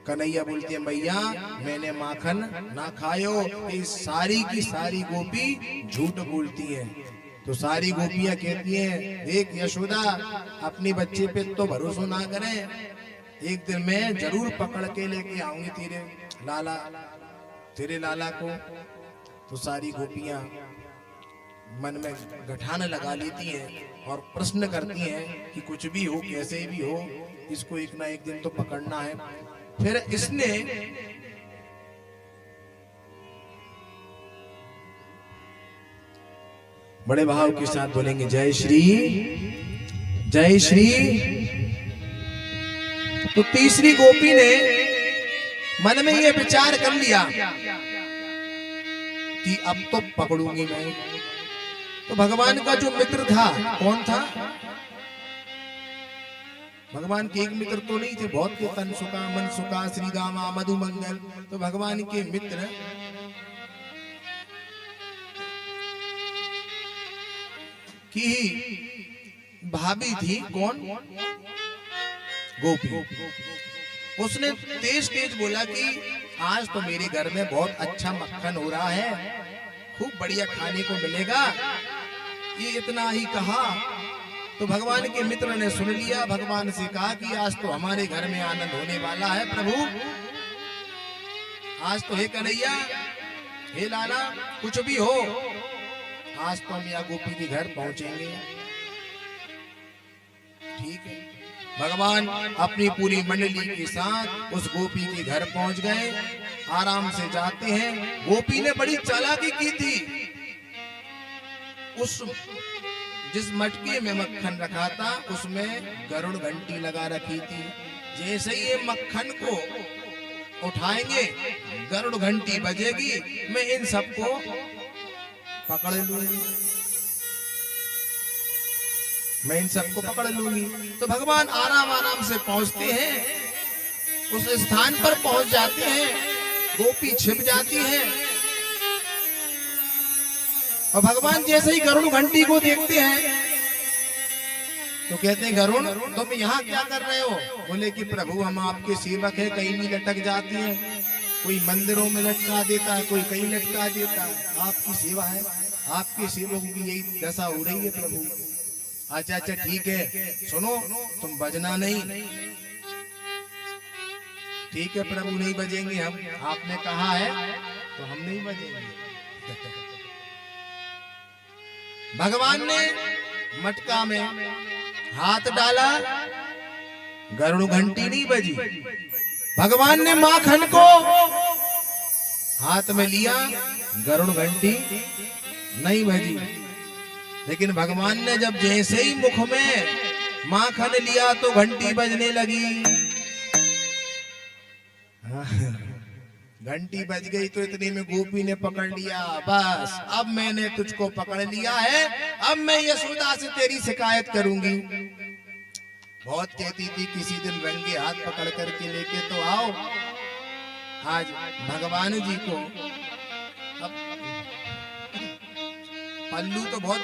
कन्हैया बोलती है मैया मैंने माखन ना खायो। ये सारी की सारी गोपी झूठ बोलती है। तो सारी गोपियां कहती हैं देख यशोदा अपनी बच्चे पे तो भरोसा ना करें, एक दिन मैं जरूर पकड़ के लेके आऊंगी तेरे लाला को। तो सारी गोपियां मन में गठान लगा लेती हैं और प्रश्न करती हैं कि कुछ भी हो कैसे भी हो इसको एक ना एक दिन तो पकड़ना है। फिर इसने बड़े भाव के साथ बोलेंगे जय श्री जय श्री। तो तीसरी गोपी ने मन में ये विचार कर लिया कि अब तो पकड़ूंगी मैं। तो भगवान का जो मित्र था कौन था? भगवान के एक मित्र तो नहीं थे, बहुत थे। तन सुका मन सुका श्री दामा मधु मंगल। तो भगवान के मित्र की भाभी थी कौन? गोपी। उसने तेज तेज बोला कि आज तो मेरे घर में बहुत अच्छा मक्खन हो रहा है, खूब बढ़िया खाने को मिलेगा। ये इतना ही कहा तो भगवान के मित्र ने सुन लिया। भगवान से कहा कि आज तो हमारे घर में आनंद होने वाला है प्रभु, आज तो हे कन्हैया हे लाला कुछ भी हो आज तो हम यहाँ गोपी के घर पहुंचेंगे। ठीक है। भगवान अपनी पूरी मंडली के साथ उस गोपी के घर पहुंच गए। आराम से जाते हैं। गोपी ने बड़ी चालाकी की थी। उस जिस मटके में मक्खन रखा था उसमें गरुड़ घंटी लगा रखी थी। जैसे ही ये मक्खन को उठाएंगे गरुड़ घंटी बजेगी, मैं इन सबको पकड़ लूंगी, मैं इन सबको पकड़ लूंगी। तो भगवान आराम आराम से पहुंचते हैं, उस स्थान पर पहुंच जाते हैं। गोपी छिप जाती है और भगवान जैसे ही गरुड़ घंटी को देखते हैं तो कहते हैं गरुड़ तुम यहाँ क्या कर रहे हो? बोले कि प्रभु हम आपके सेवक हैं, कहीं भी लटक जाती हैं, कोई मंदिरों में लटका देता है, कोई कहीं लटका देता है, आपकी सेवा है, आपके सेवकों की यही दशा हो रही है प्रभु। अच्छा अच्छा ठीक है, सुनो तुम बजना नहीं। ठीक है प्रभु नहीं बजेंगे हम, आपने कहा है तो हम नहीं बजेंगे। भगवान ने मटका में हाथ डाला, गरुड़ घंटी नहीं बजी। भगवान ने माखन को हाथ में लिया, गरुड़ घंटी नहीं बजी। लेकिन भगवान ने जब जैसे ही मुख में माखन लिया तो घंटी बजने लगी। घंटी बज गई तो इतने में गोपी ने पकड़ लिया, बस अब मैंने तुझको पकड़ लिया है, अब मैं यशोदा से तेरी शिकायत करूंगी। बहुत कहती थी किसी दिन रंगे हाथ पकड़ करके लेके तो आओ। आज भगवान जी को अब पल्लू तो बहुत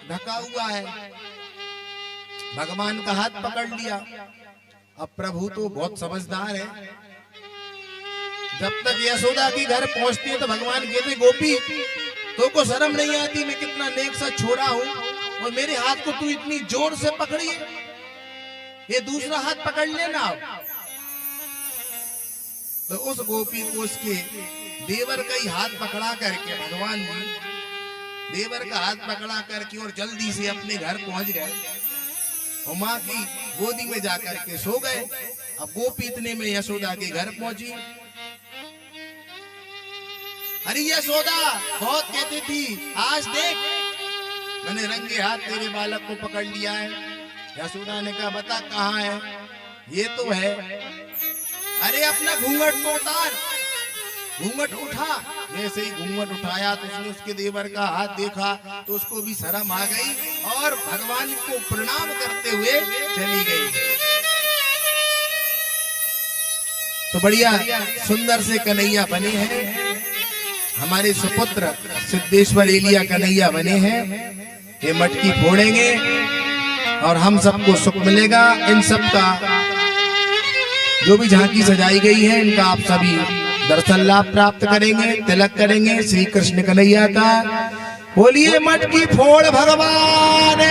ढका हुआ है, भगवान का हाथ पकड़ लिया। अब प्रभु तो बहुत समझदार है। जब तक यशोदा के घर पहुंचती है तो भगवान कहते गोपी तो को शर्म नहीं आती, मैं कितना नेक सा छोरा हूं और मेरे हाथ को तू इतनी जोर से पकड़ी है, ये दूसरा हाथ पकड़ लेना। तो उस गोपी को उसके देवर का ही हाथ पकड़ा करके भगवान जी देवर का हाथ पकड़ा करके और जल्दी से अपने घर पहुंच गए और माँ की गोदी में जाकर के सो गए। अब गोपी इतने में यशोदा के घर पहुंची। अरे यशोदा बहुत कहती थी आज देख मैंने रंगे हाथ तेरे बालक को पकड़ लिया है। यशोदा ने कहा बता कहाँ है? ये तो है। अरे अपना घूंघट को उतार। घूंघट उठा। जैसे ही घूंघट उठाया तो उसने उसके देवर का हाथ देखा तो उसको भी शर्म आ गई और भगवान को प्रणाम करते हुए चली गई। तो बढ़िया सुंदर से कन्हैया बने हैं, हमारे सुपुत्र सिद्धेश्वर एलिया कन्हैया बने हैं। ये मटकी फोड़ेंगे और हम सबको सुख मिलेगा। इन सब का जो भी झांकी सजाई गई है इनका आप सभी दर्शन लाभ प्राप्त करेंगे, तिलक करेंगे श्री कृष्ण कन्हैया का। बोलिए मटकी फोड़ भगवान